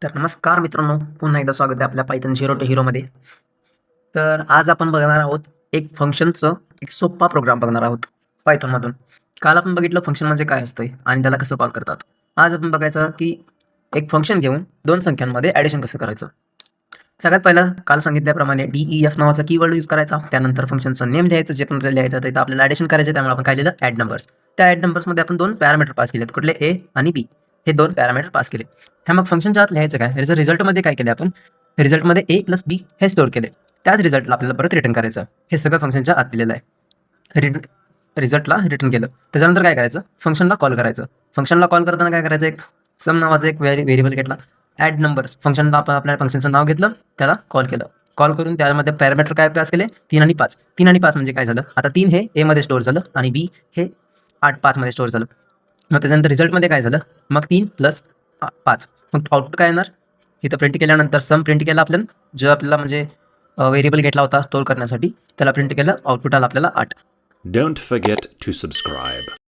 तर नमस्कार मित्रांनो, पुन्हा एकदा स्वागत आहे आपल्या पायथन झिरो टू हिरोमध्ये. तर आज आपण बघणार आहोत एक फंक्शनचं एक सोप्पा प्रोग्राम बघणार आहोत पायथॉनमधून. काल आपण बघितलं फंक्शन म्हणजे काय असतंय आणि त्याला कसं कॉल करतात. आज आपण बघायचं की एक फंक्शन घेऊन दोन संख्यांमध्ये ॲडिशन कसं करायचं. सगळ्यात पहिलं काल सांगितल्याप्रमाणे DEF नावाचा कीवर्ड यूज करायचा. त्यानंतर फंक्शनचं नेम लिहायचं, जे पण आपल्याला लिहायचं तर इथं आपल्याला ॲडिशन करायचं, त्यामुळे आपण काय लिहिलं ॲड नंबर्स. त्या ॲड नंबर्समध्ये आपण दोन पॅरामीटर पास केलेत. कुठले A आणि B हे दोन पॅरामीटर पास केले. ह्या मग फंक्शनच्या आत लिहायचं काय, रिझल्टमध्ये काय केले आपण, रिझल्टमध्ये A प्लस B हे स्टोअर केले. त्याच रिझल्टला आपल्याला परत रिटर्न करायचं. हे सगळं फंक्शनच्या आत दिलेलं आहे. रिझल्टला रिटर्न केलं त्याच्यानंतर काय करायचं, फंक्शनला कॉल करायचं. फंक्शनला कॉल करताना काय करायचं, एक सम नावाचं एक व्हेरिएबल घेतला. ॲड नंबर्स फंक्शनला आपण आपल्या फंक्शनचं नाव घेतलं, त्याला कॉल केलं. कॉल करून त्यामध्ये पॅरामीटर काय पास केले, 3 आणि 5. 3 आणि 5 म्हणजे काय झालं, आता 3 हे A मध्ये स्टोअर झालं आणि B हे 5 मध्ये स्टोअर झालं. मग त्याच्यानंतर रिझल्टमध्ये काय झालं, मग 3 प्लस 5. मग आउटपुट काय येणार, इथं प्रिंट केल्यानंतर सम प्रिंट केला आपल्याला, जो आपल्याला म्हणजे व्हेरिएबल घेतला होता स्टोअर करण्यासाठी, त्याला प्रिंट केलं. आउटपुट आला आपल्याला 8. Don't forget to subscribe.